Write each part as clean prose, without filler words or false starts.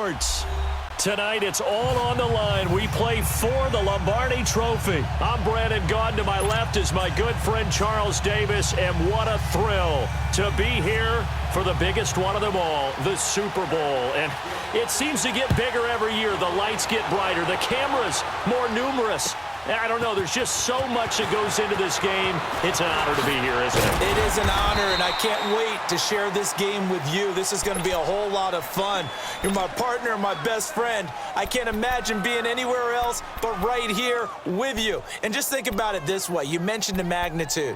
Sports. Tonight, it's all on the line. We play for the Lombardi Trophy. I'm Brandon Gaudin. To my left is my good friend Charles Davis, and what a thrill to be here for the biggest one of them all, the Super Bowl. And it seems to get bigger every year. The lights get brighter. The cameras more numerous. I don't know. There's just so much that goes into this game. It's an honor to be here, isn't it? It is an honor, and I can't wait to share this game with you. This is going to be a whole lot of fun. You're my partner, my best friend. I can't imagine being anywhere else but right here with you. And just think about it this way. You mentioned the magnitude.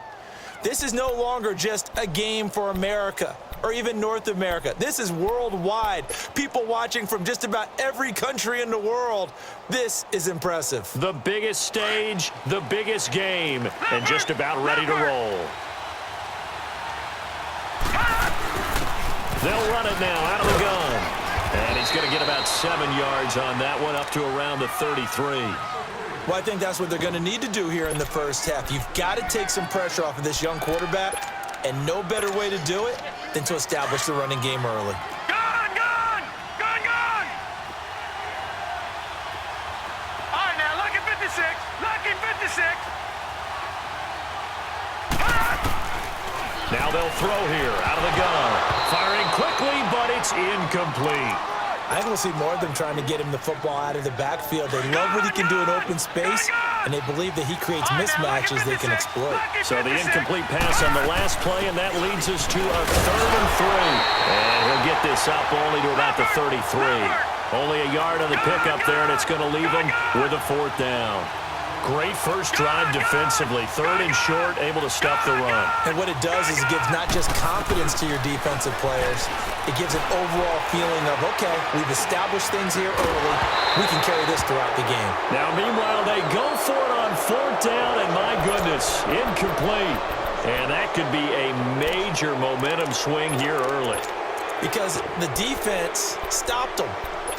This is no longer just a game for America or even North America. This is worldwide. People watching from just about every country in the world. This is impressive. The biggest stage, the biggest game, and just about ready to roll. They'll run it now out of the gun. And he's going to get about 7 yards on that one, up to around the 33. Well, I think that's what they're going to need to do here in the first half. You've got to take some pressure off of this young quarterback, and no better way to do it than to establish the running game early. Gone! All right, now look at 56. Look at 56. Now they'll throw here out of the gun. Firing quickly, but it's incomplete. I think we'll see more of them trying to get him the football out of the backfield. They love what he can do in open space, and they believe that he creates mismatches they can exploit. So the incomplete pass on the last play, and that leads us to a 3rd and 3. And he'll get this up only to about the 33. Only a yard on the pickup there, and it's going to leave him with a 4th down. Great first drive defensively. 3rd and short, able to stop the run. And what it does is it gives not just confidence to your defensive players, it gives an overall feeling of, okay, we've established things here early. We can carry this throughout the game. Now, meanwhile, they go for it on 4th down, and my goodness, incomplete. And that could be a major momentum swing here early. Because the defense stopped them.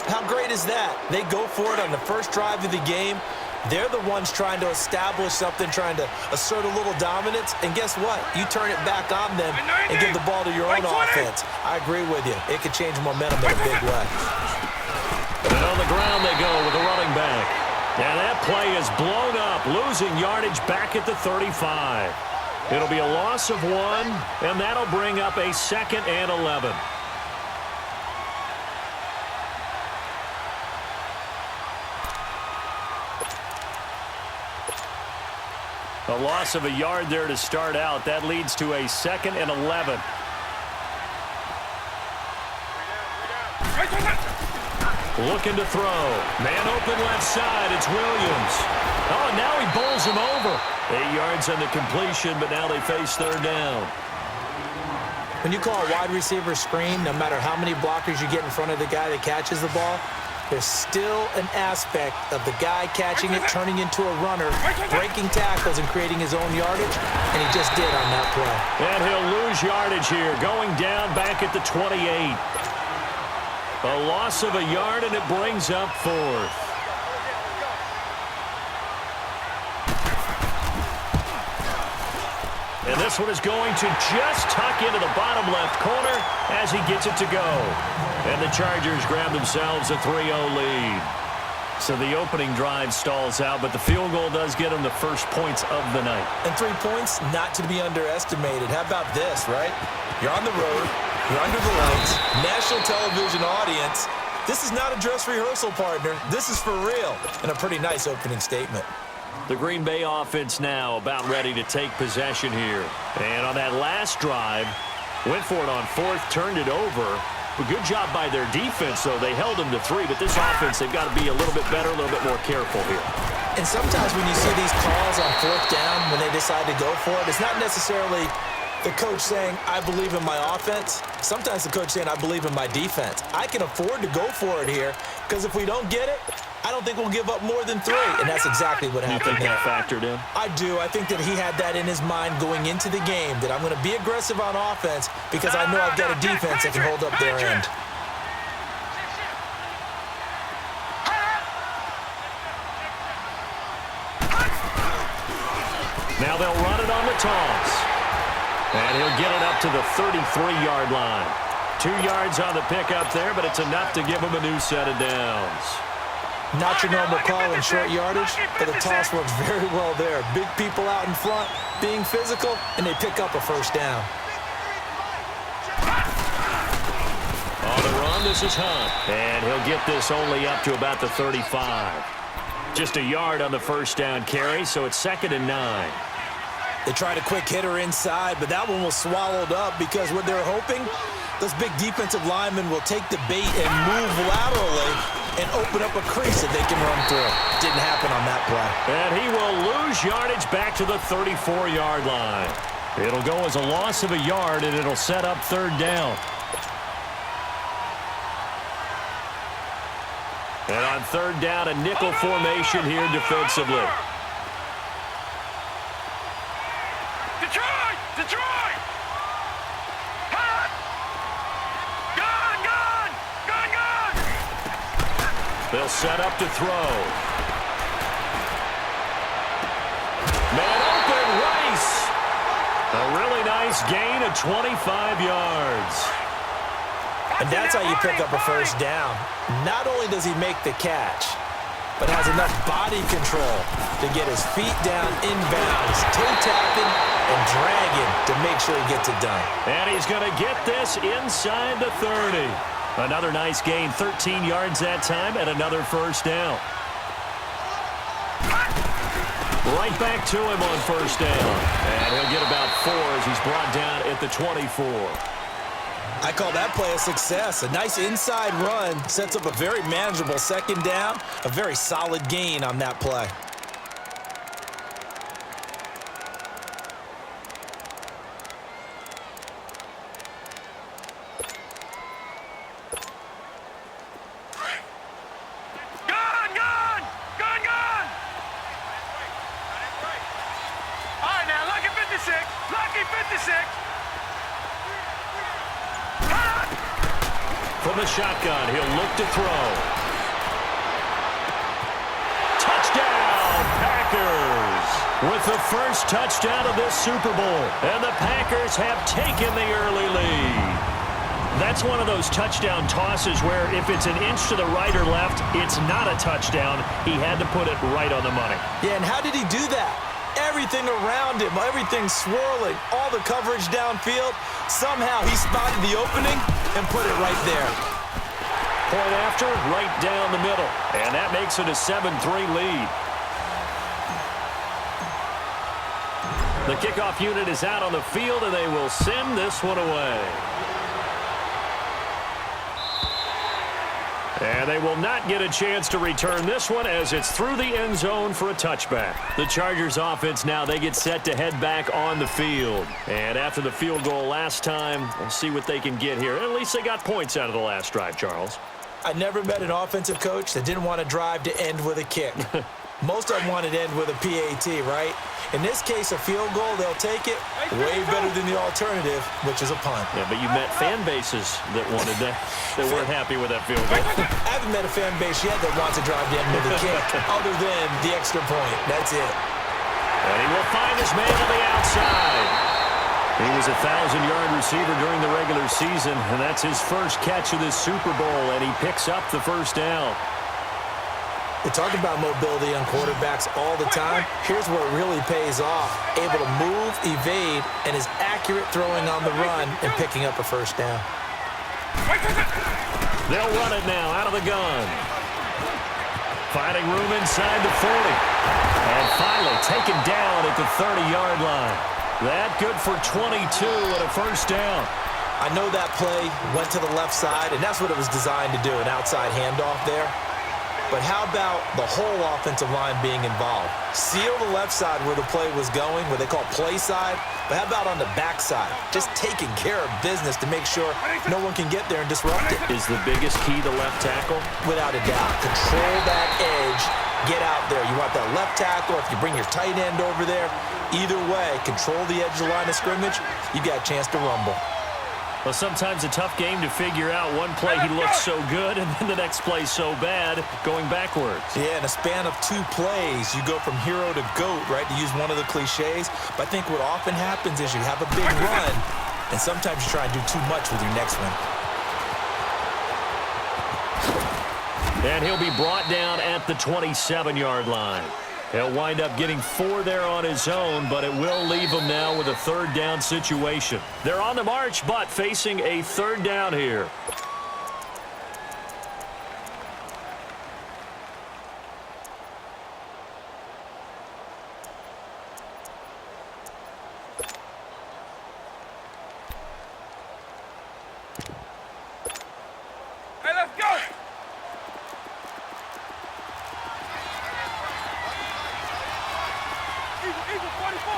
How great is that? They go for it on the first drive of the game. They're the ones trying to establish something, trying to assert a little dominance. And guess what? You turn it back on them and give the ball to your own offense. I agree with you. It could change momentum in a big way. And on the ground they go with the running back. And that play is blown up, losing yardage back at the 35. It'll be a loss of 1, and that'll bring up a 2nd and 11. A loss of a yard there to start out. That leads to a 2nd and 11. Looking to throw. Man open left side. It's Williams. Oh, and now he bowls him over. 8 yards on the completion, but now they face 3rd down. When you call a wide receiver screen, no matter how many blockers you get in front of the guy that catches the ball, there's still an aspect of the guy catching it, turning into a runner, breaking tackles and creating his own yardage, and he just did on that play. And he'll lose yardage here, going down back at the 28. A loss of a yard, and it brings up 4th. And this one is going to just tuck into the bottom left corner as he gets it to go. And the Chargers grab themselves a 3-0 lead. So the opening drive stalls out, but the field goal does get them the first points of the night. And 3 points, not to be underestimated. How about this, right? You're on the road. You're under the lights. National television audience. This is not a dress rehearsal, partner. This is for real. And a pretty nice opening statement. The Green Bay offense now about ready to take possession here. And on that last drive, went for it on 4th, turned it over. A good job by their defense, though. They held them to 3, but this offense, they've got to be a little bit better, a little bit more careful here. And sometimes when you see these calls on 4th down, when they decide to go for it, it's not necessarily the coach saying, I believe in my offense. Sometimes the coach saying, I believe in my defense. I can afford to go for it here, because if we don't get it, I don't think we'll give up more than 3, and that's exactly what happened there. You think that factored in? I do. I think that he had that in his mind going into the game, that I'm going to be aggressive on offense because I know I've got a defense that can hold up their end. Now they'll run it on the toss. And he'll get it up to the 33-yard line. 2 yards on the pickup there, but it's enough to give him a new set of downs. Not your normal call in short yardage, but the toss works very well there. Big people out in front, being physical, and they pick up a first down. On the run, this is Hunt. And he'll get this only up to about the 35. Just a yard on the first down carry, so it's 2nd and 9. They tried a quick hitter inside, but that one was swallowed up because what they're hoping, those big defensive linemen will take the bait and move laterally and open up a crease that they can run through. Didn't happen on that play. And he will lose yardage back to the 34-yard line. It'll go as a loss of a yard, and it'll set up 3rd down. And on 3rd down, a nickel formation here defensively. Detroit! Detroit! Hot! Gone! Gone! Gone! Gone! They'll set up to throw. Man open, Rice. A really nice gain of 25 yards. And that's how you pick up a first down. Not only does he make the catch, but has enough body control to get his feet down inbounds, toe-tapping and dragging to make sure he gets it done. And he's going to get this inside the 30. Another nice gain, 13 yards that time, and another first down. Right back to him on first down. And he'll get about 4 as he's brought down at the 24. I call that play a success. A nice inside run sets up a very manageable 2nd down. A very solid gain on that play. Gone! Gone! Gone! Gone! All right, now, lucky 56. Lucky 56. From the shotgun, he'll look to throw. Touchdown, Packers! With the first touchdown of this Super Bowl. And the Packers have taken the early lead. That's one of those touchdown tosses where if it's an inch to the right or left, it's not a touchdown. He had to put it right on the money. Yeah, and how did he do that? Everything around him, everything swirling, all the coverage downfield. Somehow he spotted the opening and put it right there. Point after, right down the middle. And that makes it a 7-3 lead. The kickoff unit is out on the field, and they will send this one away. And they will not get a chance to return this one as it's through the end zone for a touchback. The Chargers offense now, they get set to head back on the field. And after the field goal last time, we'll see what they can get here. At least they got points out of the last drive, Charles. I never met an offensive coach that didn't want to drive to end with a kick. Most of them wanted to end with a PAT, right? In this case, a field goal, they'll take it. Way better than the alternative, which is a punt. Yeah, but you met fan bases that wanted that, that weren't happy with that field goal. I haven't met a fan base yet that wants to drive to end with a kick, other than the extra point. That's it. And he will find his man on the outside. He was a 1,000-yard receiver during the regular season, and that's his first catch of this Super Bowl, and he picks up the first down. They talk about mobility on quarterbacks all the time. Here's where it really pays off. Able to move, evade, and is accurate throwing on the run and picking up a first down. They'll run it now out of the gun. Finding room inside the 40. And finally taken down at the 30-yard line. That good for 22 and a first down. I know that play went to the left side, and that's what it was designed to do, an outside handoff there. But how about the whole offensive line being involved? Seal the left side where the play was going, what they call play side. But how about on the back side? Just taking care of business to make sure no one can get there and disrupt it. Is the biggest key the left tackle? Without a doubt. Control that edge. Get out there. You want that left tackle. If you bring your tight end over there, either way, control the edge of the line of scrimmage. You got a chance to rumble. Well, sometimes a tough game to figure out. One play he looks so good, and then the next play so bad, going backwards. Yeah, in a span of 2 plays, you go from hero to GOAT, right, to use one of the cliches. But I think what often happens is you have a big run, and sometimes you try and do too much with your next one. And he'll be brought down at the 27-yard line. He'll wind up getting 4 there on his own, but it will leave him now with a third down situation. They're on the march, but facing a third down here. Hey, let's go! Eagle 44.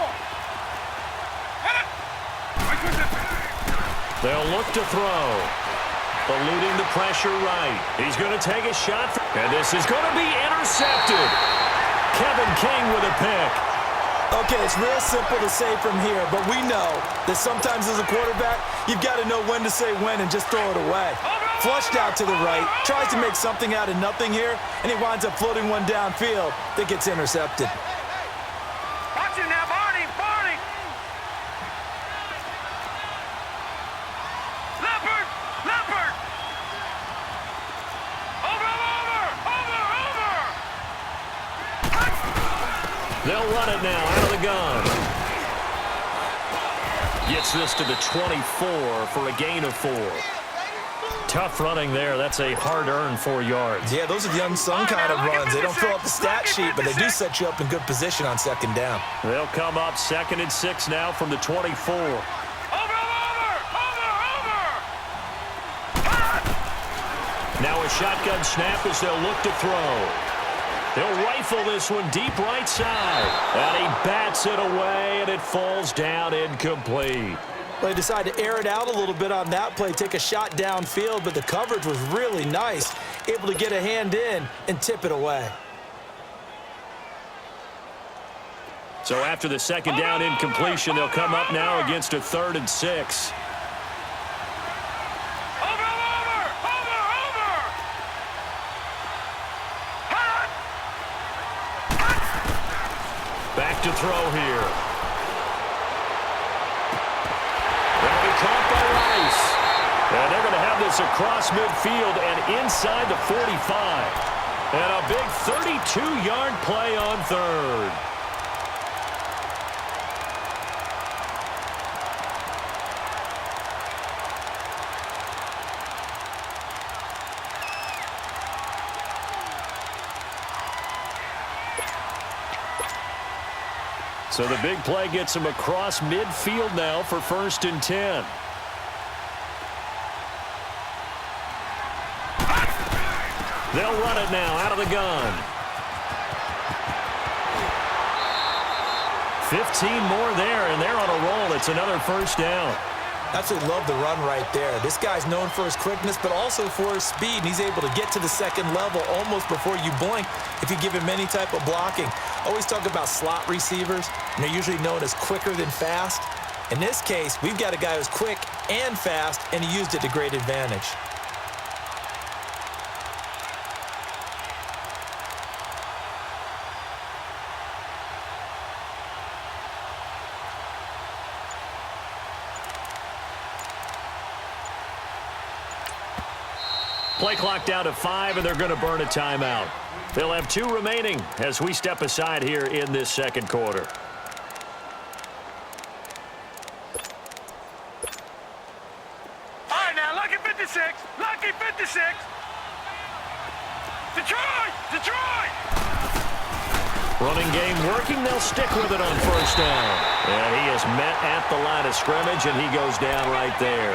Hit it! They'll look to throw. Eluding the pressure right. He's going to take a shot. And this is going to be intercepted. Kevin King with a pick. Okay, it's real simple to say from here, but we know that sometimes as a quarterback, you've got to know when to say when and just throw it away. Flushed out to the right, tries to make something out of nothing here, and he winds up floating one downfield that gets intercepted. Watch it now, Barney! Barney! Leopard! Leopard! Over! They'll run it now out of the gun. Gets this to the 24 for a gain of 4. Tough running there. That's a hard-earned 4 yards. Yeah, those are the unsung kind of runs. They don't fill up the stat sheet, but they do set you up in good position on second down. They'll come up 2nd and 6 now from the 24. Now a shotgun snap as they'll look to throw. They'll rifle this one deep right side. And he bats it away, and it falls down incomplete. They decided to air it out a little bit on that play, take a shot downfield, but the coverage was really nice, able to get a hand in and tip it away. So after the second down incompletion, they'll come up now against a 3rd and 6. Back to throw here. That'll be caught by Rice. And they're going to have this across midfield and inside the 45. And a big 32-yard play on 3rd. So the big play gets him across midfield now for 1st and 10. They'll run it now out of the gun. 15 more there, and they're on a roll. It's another 1st down. Absolutely love the run right there. This guy's known for his quickness, but also for his speed. And he's able to get to the second level almost before you blink if you give him any type of blocking. Always talk about slot receivers, and they're usually known as quicker than fast. In this case, we've got a guy who's quick and fast, and he used it to great advantage. Play clock down to 5, and they're going to burn a timeout. They'll have 2 remaining as we step aside here in this second quarter. All right, now, lucky 56. Lucky 56. Detroit! Detroit! Running game working. They'll stick with it on 1st down. And he is met at the line of scrimmage, and he goes down right there.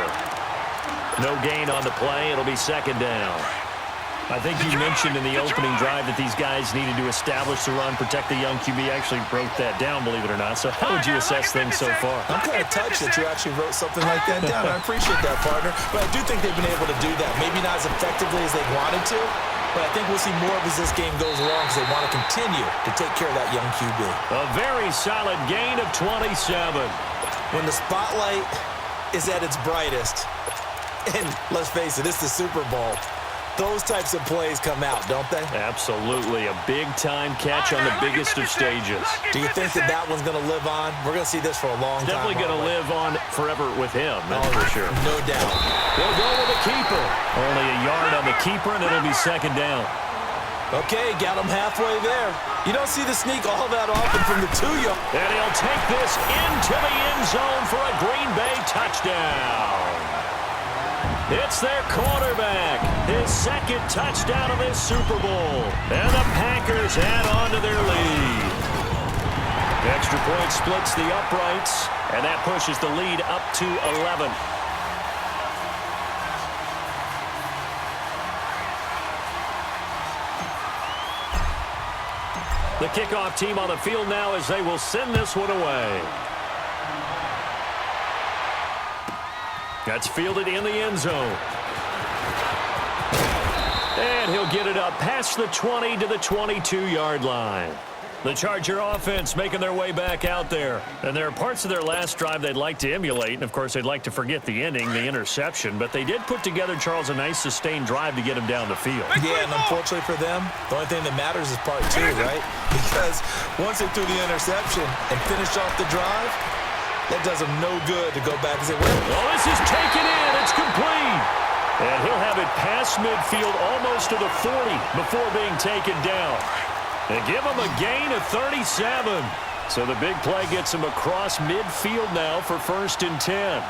No gain on the play. It'll be 2nd down. I think you mentioned in the opening drive that these guys needed to establish the run, protect the young QB. Actually wrote that down, believe it or not. So how would you assess things so far? I'm kind of touched that you actually wrote something like that down. I appreciate that, partner. But I do think they've been able to do that. Maybe not as effectively as they wanted to, but I think we'll see more of as this game goes along because they want to continue to take care of that young QB. A very solid gain of 27. When the spotlight is at its brightest, and let's face it, it's the Super Bowl, those types of plays come out, don't they? Absolutely. A big-time catch on the biggest of stages. Do you think that one's going to live on? We're going to see this for a long time. Definitely going to live on forever with him, that's for sure. No doubt. They'll go with the keeper. Only a yard on the keeper, and it'll be second down. Okay, got him halfway there. You don't see the sneak all that often from the 2-yard. And he'll take this into the end zone for a Green Bay touchdown. It's their quarterback, his second touchdown of this Super Bowl. And the Packers add on to their lead. The extra point splits the uprights, and that pushes the lead up to 11. The kickoff team on the field now as they will send this one away. That's fielded in the end zone. And he'll get it up past the 20 to the 22-yard line. The Charger offense making their way back out there. And there are parts of their last drive they'd like to emulate. And, of course, they'd like to forget the ending, the interception. But they did put together, Charles, a nice sustained drive to get him down the field. Yeah, and unfortunately for them, the only thing that matters is part 2, right? Because once they threw the interception and finished off the drive, that does them no good to go back and say, well, oh, this is taken in. It's complete. And he'll have it past midfield almost to the 40 before being taken down. They give him a gain of 37. So the big play gets him across midfield now for 1st and 10.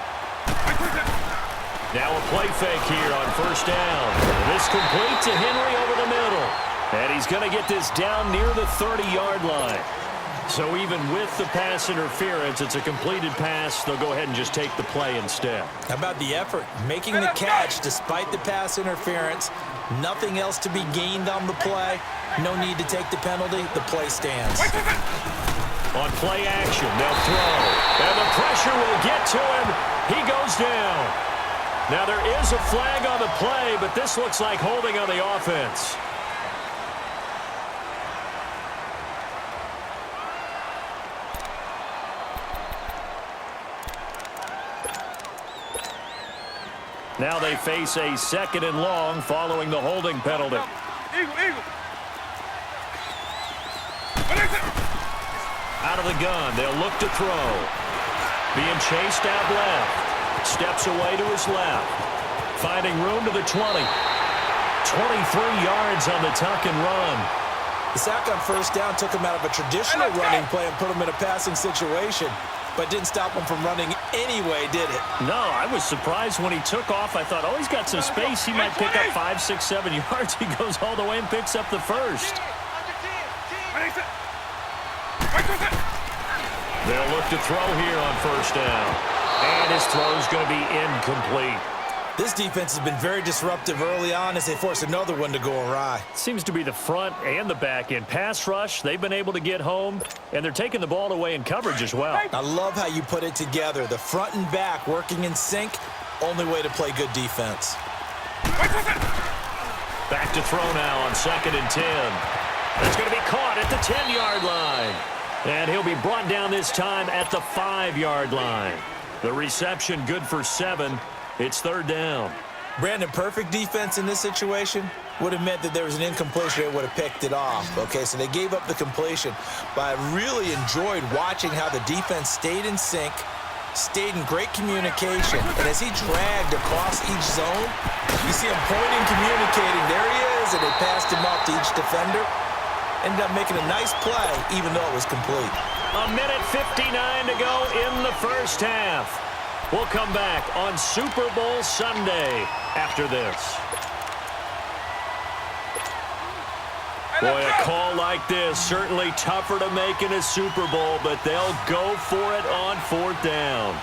Now a play fake here on 1st down. This complete to Henry over the middle. And he's going to get this down near the 30-yard line. So even with the pass interference, it's a completed pass. They'll go ahead and just take the play instead. How about the effort? Making the catch despite the pass interference. Nothing else to be gained on the play. No need to take the penalty. The play stands. On play action, they'll throw. And the pressure will get to him. He goes down. Now there is a flag on the play, but this looks like holding on the offense. Now they face a 2nd and long following the holding penalty. Eagle. Out of the gun, they'll look to throw. Being chased out left. Steps away to his left. Finding room to the 20. 23 yards on the tuck and run. The sack on 1st down took him out of a traditional running play and put him in a passing situation, but didn't stop him from running anyway, did it? No, I was surprised when he took off. I thought, oh, he's got some space. He might pick up 5, 6, 7 yards. He goes all the way and picks up the 1st. They'll look to throw here on 1st down. And his throw is going to be incomplete. This defense has been very disruptive early on as they force another one to go awry. Seems to be the front and the back end. Pass rush, they've been able to get home, and they're taking the ball away in coverage as well. I love how you put it together. The front and back working in sync, only way to play good defense. Back to throw now on 2nd and 10. That's going to be caught at the 10-yard line. And he'll be brought down this time at the 5-yard line. The reception good for 7. It's 3rd down. Brandon, perfect defense in this situation would have meant that there was an incompletion. They would have picked it off. Okay, so they gave up the completion. But I really enjoyed watching how the defense stayed in sync, stayed in great communication. And as he dragged across each zone, you see him pointing, communicating. There he is, and they passed him off to each defender. Ended up making a nice play, even though it was complete. A minute 59 to go in the 1st half. We'll come back on Super Bowl Sunday after this. Boy, a call like this, certainly tougher to make in a Super Bowl, but they'll go for it on 4th down.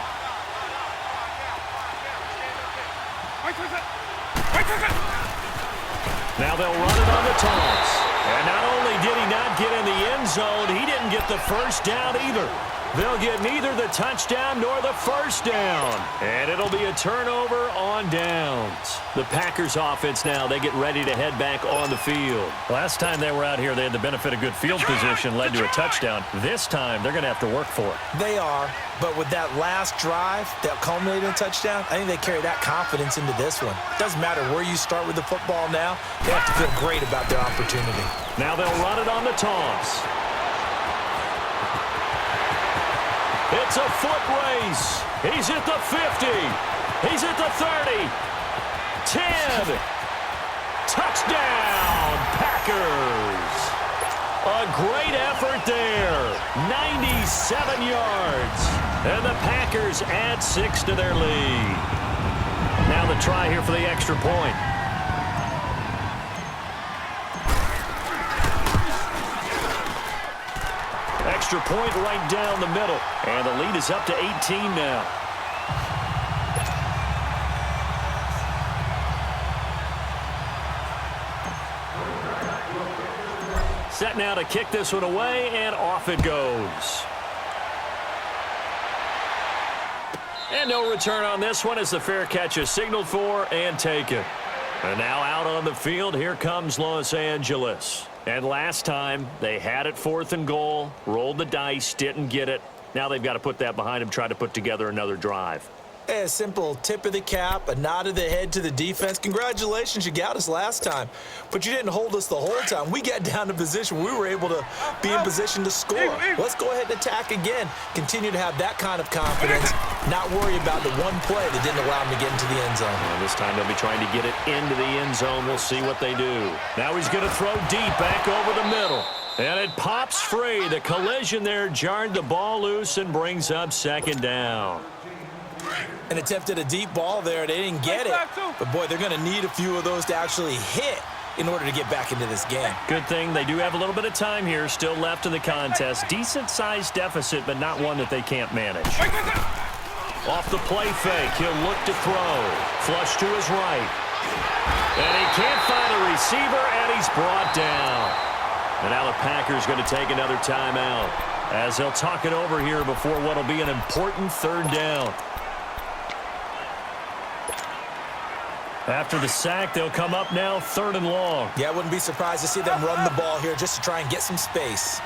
Now they'll run it on the toss. And not only did he not get in the end zone, he didn't get the 1st down either. They'll get neither the touchdown nor the first down. And it'll be a turnover on downs. The Packers offense now, they get ready to head back on the field. Last time they were out here, they had the benefit of good field position, led to a touchdown. This time, they're going to have to work for it. They are, but with that last drive that culminated in a touchdown, I think they carry that confidence into this one. Doesn't matter where you start with the football now, they have to feel great about their opportunity. Now they'll run it on the toss. It's a foot race. He's at the 50. He's at the 30. 10. Touchdown, Packers. A great effort there. 97 yards. And the Packers add 6 to their lead. Now the try here for the extra point. Extra point right down the middle. And the lead is up to 18 now. Set now to kick this one away, and off it goes. And no return on this one as the fair catch is signaled for and taken. And now out on the field, here comes Los Angeles. And last time, they had it 4th and goal, rolled the dice, didn't get it. Now they've got to put that behind them, try to put together another drive. A simple tip of the cap, a nod of the head to the defense. Congratulations, you got us last time. But you didn't hold us the whole time. We got down to position. We were able to be in position to score. Let's go ahead and attack again. Continue to have that kind of confidence. Not worry about the one play that didn't allow them to get into the end zone. Well, this time they'll be trying to get it into the end zone. We'll see what they do. Now he's going to throw deep back over the middle. And it pops free. The collision there jarred the ball loose and brings up 2nd down. And attempted a deep ball there. They didn't get it. But, boy, they're going to need a few of those to actually hit in order to get back into this game. Good thing they do have a little bit of time here still left in the contest. Decent-sized deficit, but not one that they can't manage. Off the play fake, he'll look to throw. Flush to his right. And he can't find a receiver, and he's brought down. And now the Packers going to take another timeout as they'll talk it over here before what will be an important 3rd down. After the sack, they'll come up now 3rd and long. Yeah, I wouldn't be surprised to see them run the ball here just to try and get some space.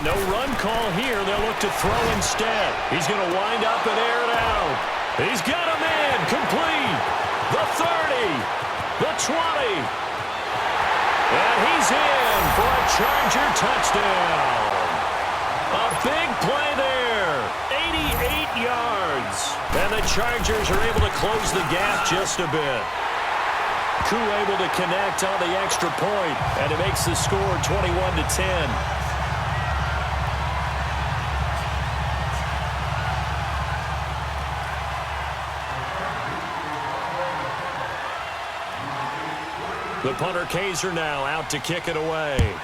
No run call here. They'll look to throw instead. He's going to wind up and air it out. He's got a man complete. The 30, the 20. And he's in for a Charger touchdown. A big play there. 88 yards. And the Chargers are able to close the gap just a bit. Koo able to connect on the extra point, and it makes the score 21-10. The punter Kaiser now out to kick it away.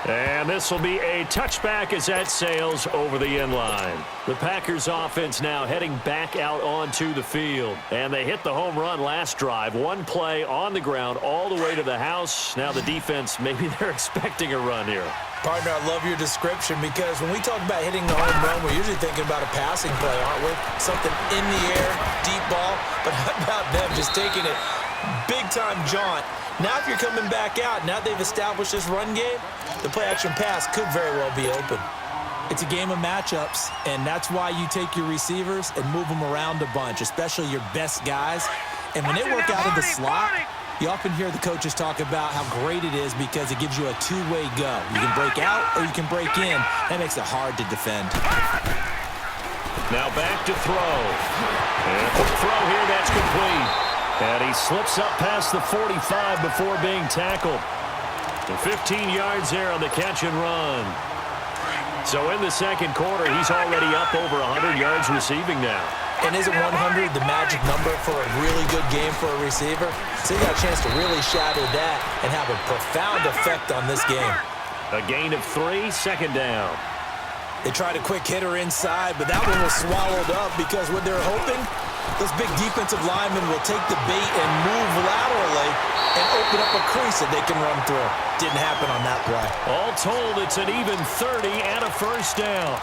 And this will be a touchback as that sails over the end line. The Packers offense now heading back out onto the field. And they hit the home run last drive. One play on the ground all the way to the house. Now the defense, maybe they're expecting a run here. Partner, I love your description because when we talk about hitting the home run, we're usually thinking about a passing play, aren't we? Something in the air, deep ball. But how about them just taking it big-time jaunt? Now if you're coming back out, now they've established this run game, the play-action pass could very well be open. It's a game of matchups, and that's why you take your receivers and move them around a bunch, especially your best guys. And when they work out of the slot, you often hear the coaches talk about how great it is because it gives you a two-way go. You can break out or you can break in. That makes it hard to defend. Now back to throw. And the throw here, that's complete. And he slips up past the 45 before being tackled. And 15 yards there on the catch and run. So in the second quarter, he's already up over 100 yards receiving now. And isn't 100 the magic number for a really good game for a receiver? So he got a chance to really shatter that and have a profound effect on this game. A gain of 3, 2nd down. They tried a quick hitter inside, but that one was swallowed up because what they're hoping, Those big defensive linemen will take the bait and move laterally and open up a crease that they can run through. Didn't happen on that play. All told, it's an even 30 and a first down.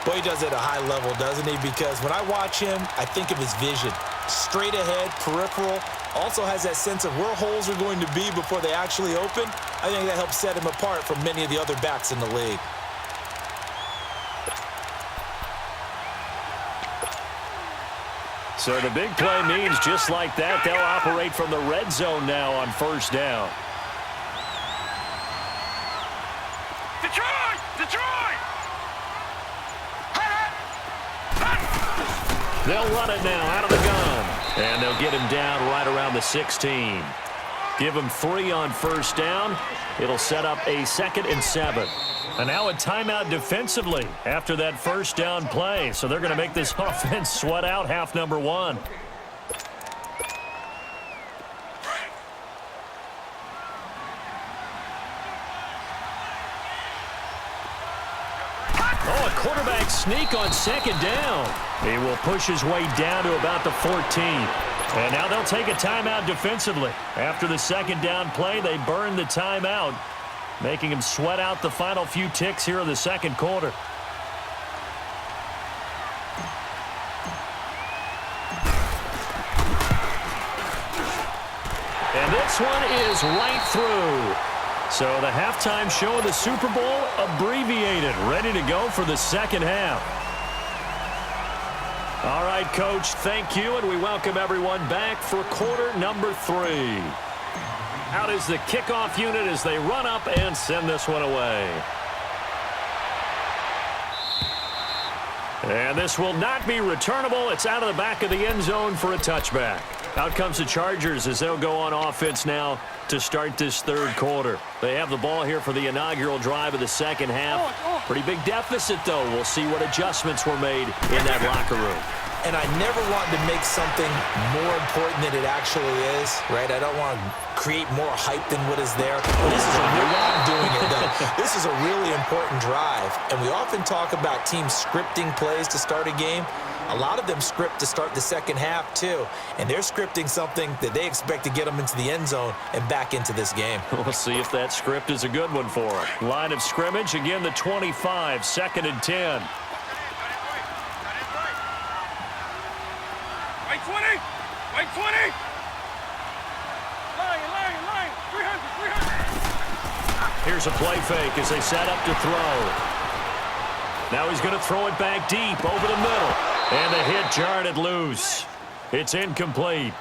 Boy, he does it at a high level, doesn't he? Because when I watch him, I think of his vision. Straight ahead, peripheral, also has that sense of where holes are going to be before they actually open. I think that helps set him apart from many of the other backs in the league. So the big play means just like that, they'll operate from the red zone now on first down. Detroit! Detroit! They'll run it now out of the gun. And they'll get him down right around the 16. Give him 3 on first down. It'll set up a 2nd and 7. And now a timeout defensively after that first down play. So they're going to make this offense sweat out half number 1. Oh, a quarterback sneak on 2nd down. He will push his way down to about the 14. And now they'll take a timeout defensively. After the 2nd down play, they burn the timeout, making him sweat out the final few ticks here in the 2nd quarter. And this one is right through. So the halftime show of the Super Bowl abbreviated, ready to go for the 2nd half. All right, Coach, thank you, and we welcome everyone back for quarter number 3. Out is the kickoff unit as they run up and send this one away. And this will not be returnable. It's out of the back of the end zone for a touchback. Out comes the Chargers as they'll go on offense now to start this 3rd quarter. They have the ball here for the inaugural drive of the 2nd half. Pretty big deficit, though. We'll see what adjustments were made in that locker room. And I never want to make something more important than it actually is, right? I don't want to create more hype than what is there. But this is a really, I'm doing it, though. This is a really important drive. And we often talk about teams scripting plays to start a game. A lot of them script to start the 2nd half, too. And they're scripting something that they expect to get them into the end zone and back into this game. We'll see if that script is a good one for them. Line of scrimmage, again, the 25, 2nd and 10. White 20! White 20! Line! 300! Here's a play fake as they set up to throw. Now he's going to throw it back deep over the middle. And the hit jarred it loose. It's incomplete.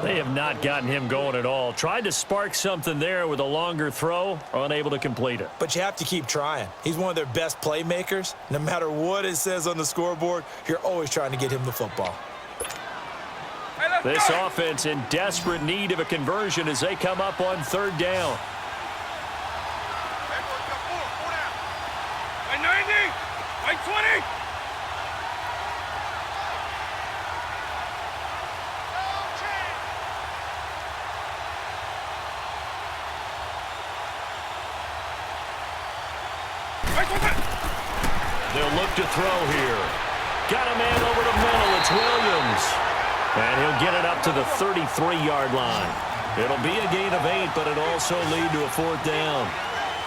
They have not gotten him going at all. Tried to spark something there with a longer throw, unable to complete it. But you have to keep trying. He's one of their best playmakers. No matter what it says on the scoreboard, you're always trying to get him the football. This offense in desperate need of a conversion as they come up on 3rd down. White 90! White 20! They'll look to throw here. Got a man over the middle. It's Williams. And he'll get it up to the 33-yard line. It'll be a gain of 8, but it'll also lead to a 4th down.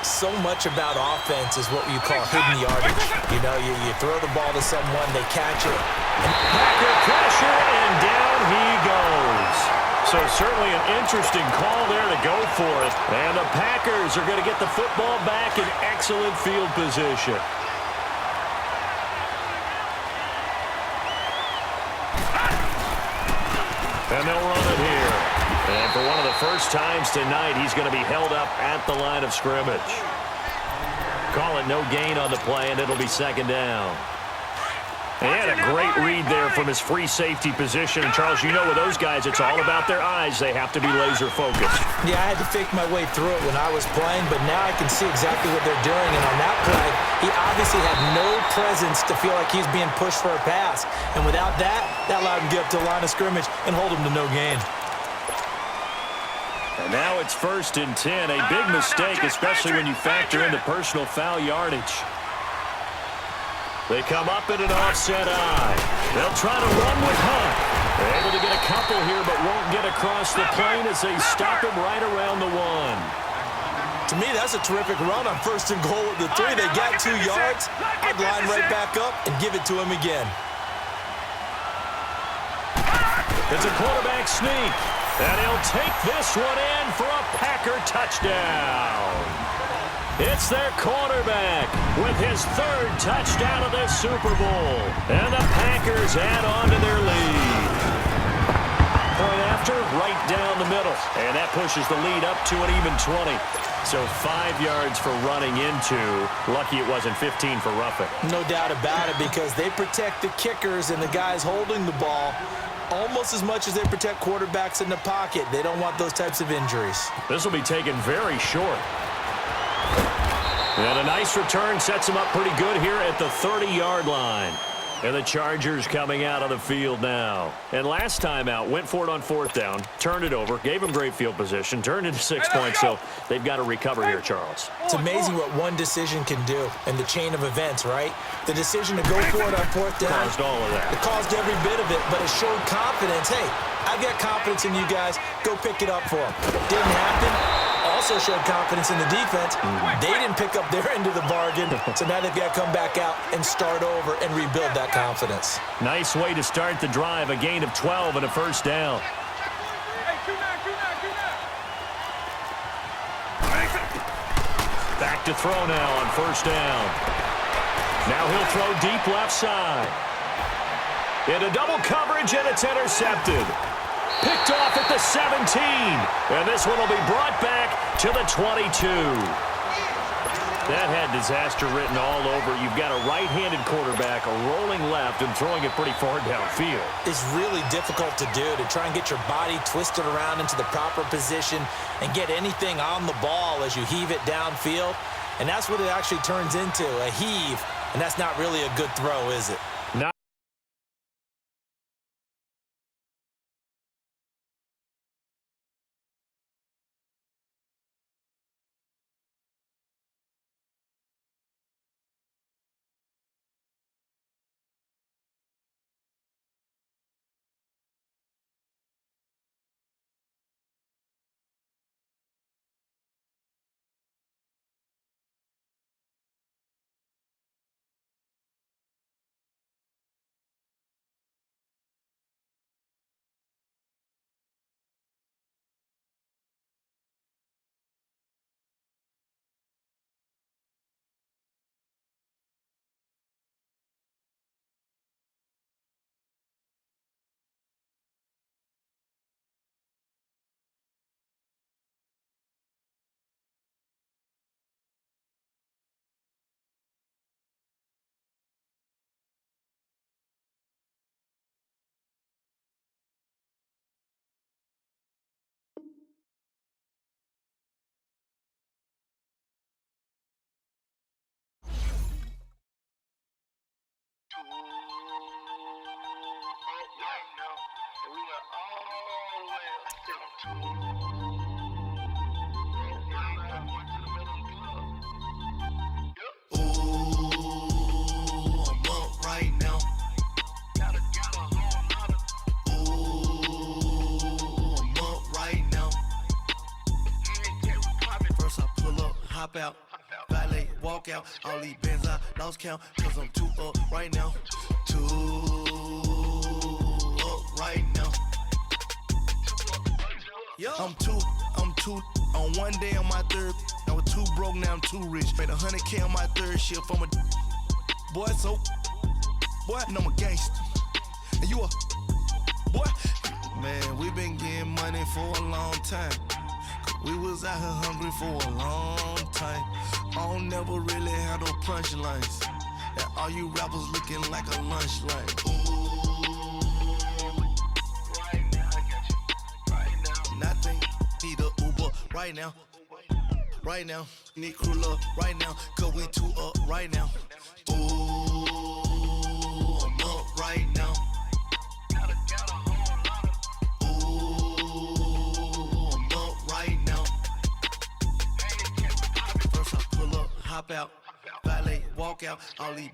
So much about offense is what you call hidden yardage. You know, you throw the ball to someone, they catch it. Packer pressure, and down he goes. So certainly an interesting call there to go for it. And the Packers are going to get the football back in excellent field position. And they'll run it here. And for one of the first times tonight, he's going to be held up at the line of scrimmage. Call it no gain on the play, and it'll be 2nd down. He had a great read there from his free safety position. And, Charles, you know with those guys, it's all about their eyes. They have to be laser-focused. Yeah, I had to fake my way through it when I was playing, but now I can see exactly what they're doing. And on that play, he obviously had no presence to feel like he's being pushed for a pass. And without that, that allowed him to get up to the line of scrimmage and hold him to no gain. And now it's 1st and 10. A big mistake, especially when you factor in the personal foul yardage. They come up in an offset eye. They'll try to run with Hunt. They're able to get a couple here, but won't get across the plane as they stop him right around the 1. To me, that's a terrific run on 1st and goal with the 3. They got 2 yards. I'd line right back up and give it to him again. It's a quarterback sneak, and he'll take this one in for a Packer touchdown. It's their quarterback with his 3rd touchdown of this Super Bowl, and the Packers add on to their lead. Point after, right down the middle, and that pushes the lead up to an even 20. So 5 yards for running into. Lucky it wasn't 15 for roughing. No doubt about it, because they protect the kickers and the guys holding the ball almost as much as they protect quarterbacks in the pocket. They don't want those types of injuries. This will be taken very short. And a nice return sets him up pretty good here at the 30-yard line. And the Chargers coming out on the field now. And last time out, went for it on 4th down, turned it over, gave them great field position, turned into 6 points, so they've got to recover here, Charles. It's amazing what one decision can do in the chain of events, right? The decision to go for it on 4th down. Caused all of that. It caused every bit of it, but it showed confidence. Hey, I've got confidence in you guys. Go pick it up for them. Didn't happen. Also showed confidence in the defense. They didn't pick up their end of the bargain, so now they've got to come back out and start over and rebuild that confidence. Nice way to start the drive, a gain of 12 and a 1st down. Back to throw now on 1st down. Now he'll throw deep left side. Into double coverage, and it's intercepted. Picked off at the 17. And this one will be brought back to the 22. That had disaster written all over. You've got a right-handed quarterback rolling left and throwing it pretty far downfield. It's really difficult to do, to try and get your body twisted around into the proper position and get anything on the ball as you heave it downfield. And that's what it actually turns into, a heave. And that's not really a good throw, is it? Not hop out, valet, walk out. All these bands I lost count, cause I'm too up right now. Too up right now. I'm too on one day on my 3rd. I was too broke, now I'm too rich. Made 100K on my 3rd shift. I'm a boy, so boy, and I'm a gangster. And you a boy. Man, we been getting money for a long time. We was out here hungry for a long time. I don't never really have no punchlines. And all you rappers looking like a lunch line. Right now, I got you. Right now. Nothing, need a Uber right now. Right now, need crew love right now. Cause we too up right now. Ooh, I'm up right now. Hop out, valet, walk out, all these